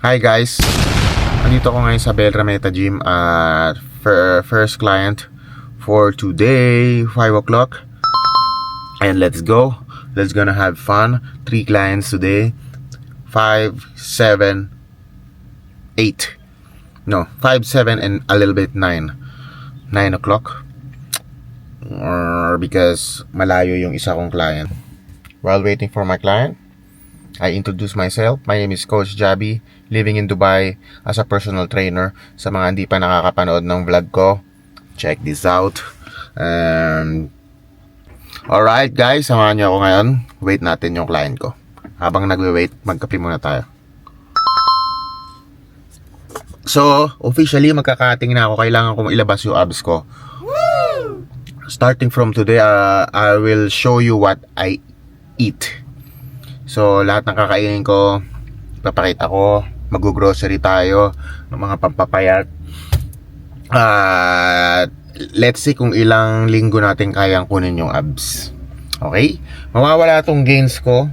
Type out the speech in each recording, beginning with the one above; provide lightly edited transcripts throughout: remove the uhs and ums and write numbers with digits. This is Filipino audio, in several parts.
Hi guys, nandito ako ngayon sa Bel Rameta Gym at first client for today, 5 o'clock. And let's go. Let's gonna have fun. 3 clients today. 5, 7, 8. No, 5, 7, and a little bit 9. 9 o'clock. Because malayo yung isa kong client. While waiting for my client, I introduce myself. My name is Coach Jabi, living in Dubai as a personal trainer. Sa mga hindi pa nakakapanood ng vlog ko, check this out. Alright guys, samahan niyo ako ngayon. Wait natin yung client ko. Habang nagwe-wait, magkape muna tayo. So, officially magkakating na ako. Kailangan ko ilabas yung abs ko. Starting from today, I will show you what I eat. So, lahat ng kakainin ko, papakita ko. Mag-grocery tayo ng mga pampapayat. Let's see kung ilang linggo natin kayang kunin yung abs. Okay? Mawawala tong gains ko.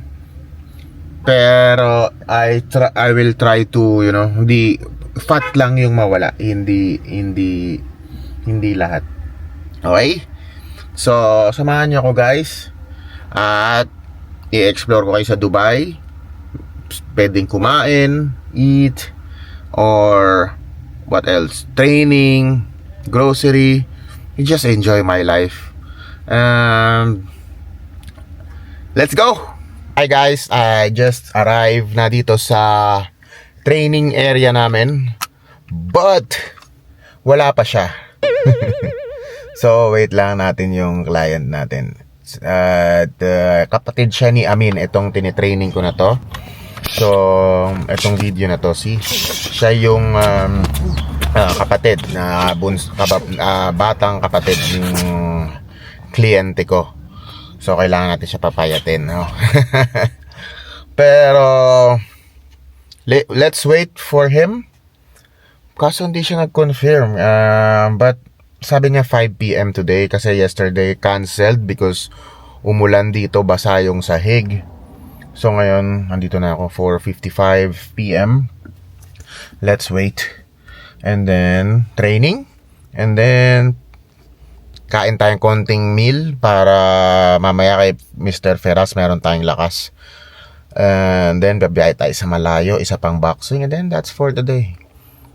Pero, I will try to, hindi, fat lang yung mawala. Hindi lahat. Okay? So, samahan niyo ako guys. At, i-explore ko kayo sa Dubai. Pwedeng kumain, eat, or what else? Training, grocery. You just enjoy my life. Let's go! Hi guys, I just arrived na dito sa training area namin. But, wala pa siya. So, wait lang natin yung client natin. At kapatid siya ni Amin, itong tinitraining ko na to. So, itong video na to, siya yung kapatid na batang kapatid ng kliyente ko. So, kailangan natin siya papayatin, no? Pero let's wait for him. Kaso hindi siya nag-confirm, but sabi niya 5 PM today kasi yesterday canceled because umulan dito, basa yung sahig. So ngayon, nandito na ako for 4:55 PM. Let's wait. And then, training. And then, kain tayong konting meal para mamaya kay Mr. Ferraz meron tayong lakas. And then, babiyahe tayo sa malayo, isa pang boxing. And then, that's for the day.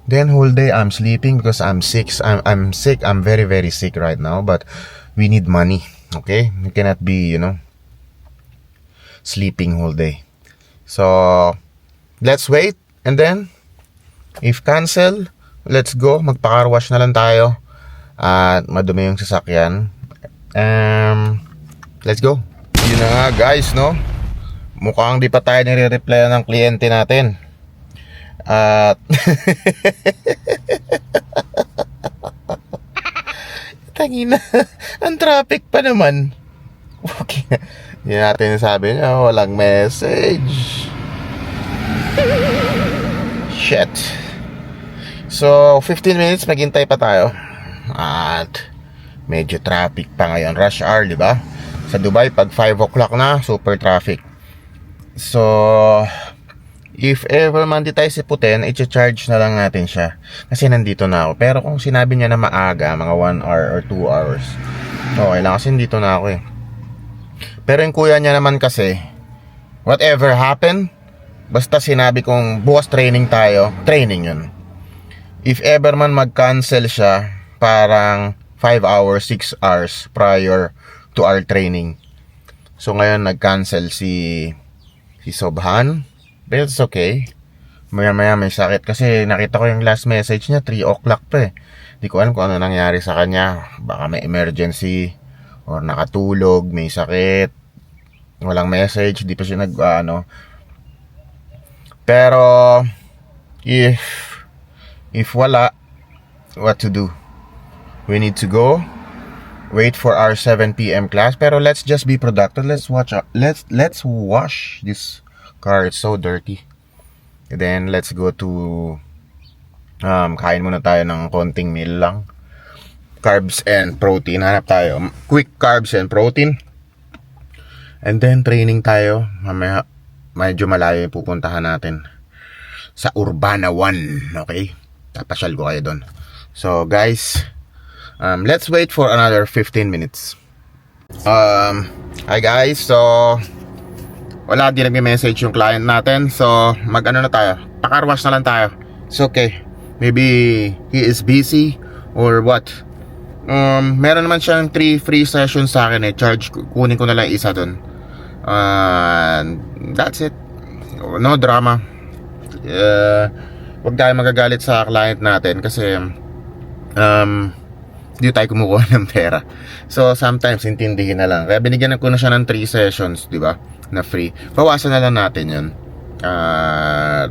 Then whole day I'm sleeping because I'm sick. I'm sick. I'm very very sick right now. But we need money. Okay, you cannot be sleeping whole day. So let's wait, and then if cancel, let's go. Magpa-car wash na lang tayo at madumi yung sasakyan. Let's go. Yun na nga guys, no? Mukhang di pa tayo nire-reply ng kliyente natin. At tangina, ang traffic pa naman. Okay, hindi natin sabi niya, walang message. Shit. So 15 minutes maghintay pa tayo. At medyo traffic pa ngayon, rush hour, di ba? Sa Dubai pag 5 o'clock na, super traffic. So if ever man di tayo siputin, i-charge na lang natin siya. Kasi nandito na ako. Pero kung sinabi niya na maaga, mga 1 hour or 2 hours, okay lang kasi nandito na ako eh. Pero yung kuya niya naman kasi, whatever happen, basta sinabi kong bukas training tayo, training yun. If ever man mag-cancel siya, parang 5 hours, 6 hours prior to our training. So ngayon nag-cancel si Sobhan. But it's okay. Maya may sakit. Kasi nakita ko yung last message niya 3 o'clock pa eh. Di ko alam kung ano nangyari sa kanya. Baka may emergency, or nakatulog, may sakit, walang message, di pa siya Pero if wala, what to do? We need to go wait for our 7 PM class. Pero let's just be productive. Let's wash this car. It's so dirty. And then let's go to kain muna tayo ng konting meal lang, carbs and protein. Hanap tayo quick carbs and protein. And then training tayo. Mamaya medyo malayo yung pupuntahan natin. sa Urbana 1. Okay? Tapasyal ko kayo doon. So guys, let's wait for another 15 minutes. Hi guys, so wala, di nag-message yung client natin. So mag-ano na tayo, pakarwash na lang tayo. It's okay, maybe he is busy or what. Meron naman siyang 3 free sessions sa akin charge, kunin ko na lang isa dun. That's it, no drama. Huwag tayo magagalit sa client natin kasi hindi tayo kumukuha ng pera. So sometimes intindihin na lang. Kaya binigyan ko na siya ng 3 sessions, di ba, na free. Bawasan na lang natin yun.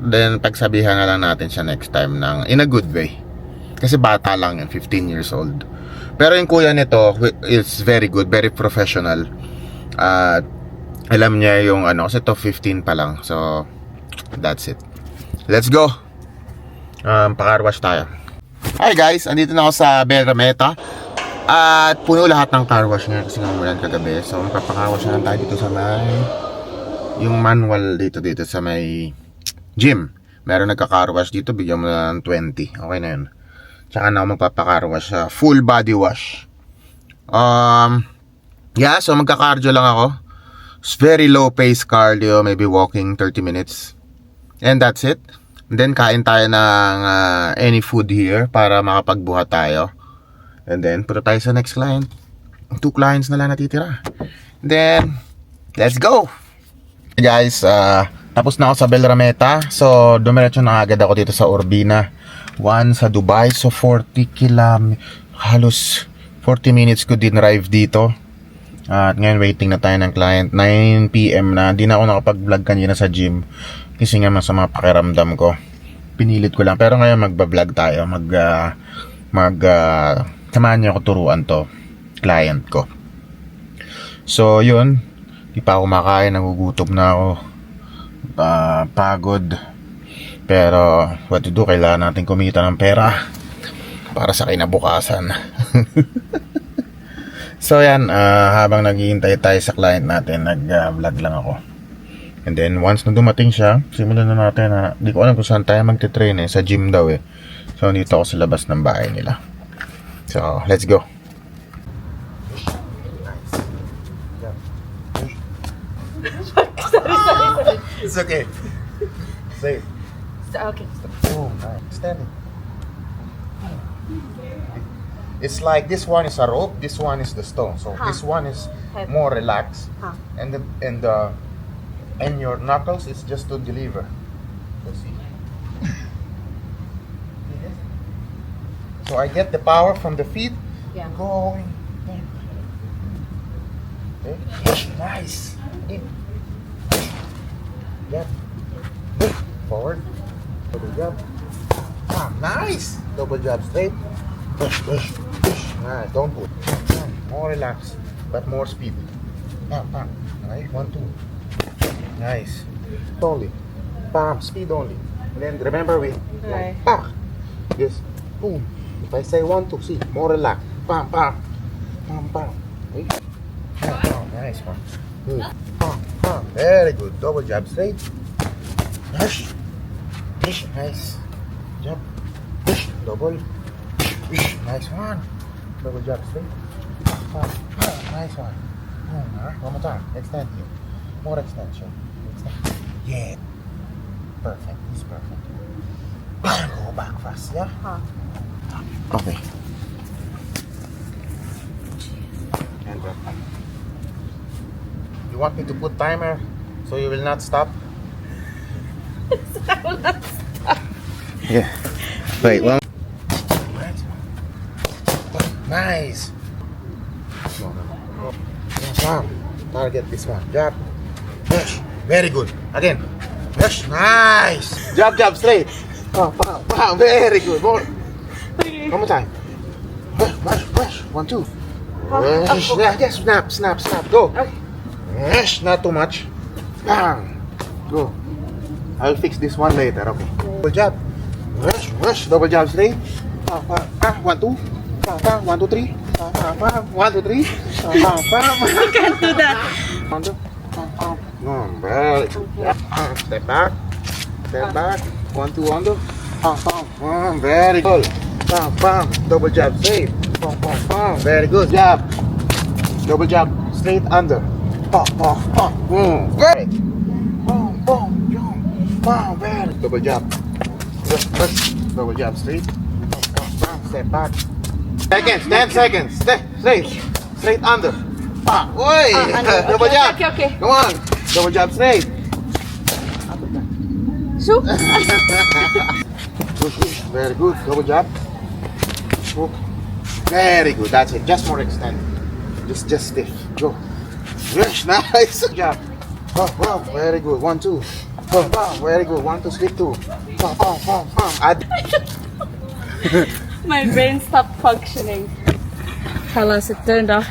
Then pagsabihan na lang natin siya next time ng in a good way. Kasi bata lang yun, 15 years old. Pero yung kuya nito is very good, very professional. Alam niya yung ano, kasi to 15 pa lang. So that's it. Let's go. Pakarwash tayo. Hi guys, andito na ako sa Berameta. At puno lahat ng car wash ngayon kasi nga umulan kagabi. So magpapakarwash na lang tayo dito sa may yung manual dito sa may gym. Meron nagka-car wash dito, bigyan mo na ng 20. Okay na yun. Tsaka na ako magpapakarwash sa full body wash. Yeah, so magka-cardio lang ako. It's very low pace cardio, maybe walking 30 minutes. And that's it. And then kain tayo ng any food here para makapagbuhat tayo. And then punta tayo sa next client. 2 clients na lang natitira. And then let's go. Hey guys, tapos na ako sa Berameta. So dumiretso na agad ako dito sa Urbina 1 sa Dubai. So 40 halos 40 minutes ko din drive dito. At ngayon waiting na tayo ng client. 9 PM na. Hindi na ako nakapag-vlog kanina sa gym kasi nga masama pakiramdam ko. Pinilit ko lang. Pero ngayon magba-vlog tayo. Samahan niyo ako turuan to client ko. So yun, di pa ako makain, nagugutom na ako, pagod. Pero what to do, kailangan natin kumita ng pera para sa kinabukasan. So yan, habang naghihintay tayo sa client natin, nag-vlog lang ako. And then once na dumating siya, simulan na natin. Di ko alam kung saan tayo magte-train sa gym daw eh. So dito ako sa labas ng bahay nila. So let's go. It's okay. Safe. Okay. Oh, nice. Standing. It's like this one is a rope, this one is the stone. So this one is more relaxed, and your knuckles is just to deliver. Let's see. So I get the power from the feet. Yeah. Going. Okay. Nice. In. Yep. Forward. Double jab. Nice. Double jab straight. Push, push, push. Nice. Don't pull. More relaxed, but more speed. Bam, bam. Right. 1, 2. Nice. Only. Bam. Speed only. And then remember we. Okay. Back. Yes. Boom. If I say 1, 2, see. More relaxed. Bam, bam. Bam, bam. Right. Bam, bam. Nice one. Good. Bam, bam. Very good. Double jab straight. Push. Push. Nice. Jab. Push. Double. Push. Nice one. Double jab straight. Bam, bam. Nice one. One more time. Extend here. More extension. Extend. Yeah. Perfect. This is perfect. Go back fast. Yeah. Okay. And you want me to put timer so you will not stop? Yeah. Wait, one. Nice. Bam. Target this one. Jab. Push. Very good. Again. Push. Nice. Jab, jab, straight. Bam, bam, bam. Very good. More. One more time. Push, push, push. 1, 2. Push. Yeah, yes. Snap, snap, snap. Go. Push. Not too much. Bam. Go. I'll fix this one later. Okay. Double jab. Push, push. Double jab straight. 1, 2. 1, 2, 3. 1, 2, 3. You can't do that. 1, 2. Very good. Step back. Step back. 1, 2 under. Pam, pam, pam. Very good. Pam, pam. Double jab, straight. Pam, pam, pam. Very good. Jab. Double jab, straight under. Pam, pam, pam. Very. Pam, pam, jump. Pam, very. Double jab. Push. Double jab, straight. Pam, pam, pam. Step back. Seconds, 10 seconds. Step, straight. Straight under. Pam. Oi. Under. Double Okay, jab. okay, okay. Come on. Double jab, straight. Shoot. Push, push. Very good. Double jab. Hook. Very good. That's it. Just more extend. Just stiff. Go. Yes, nice. Good job. Oh, wow. Very good. 1, 2. Oh, wow. Very good. 1, 2. Slip 2. Add. My brain stopped functioning. Halas, it turned off.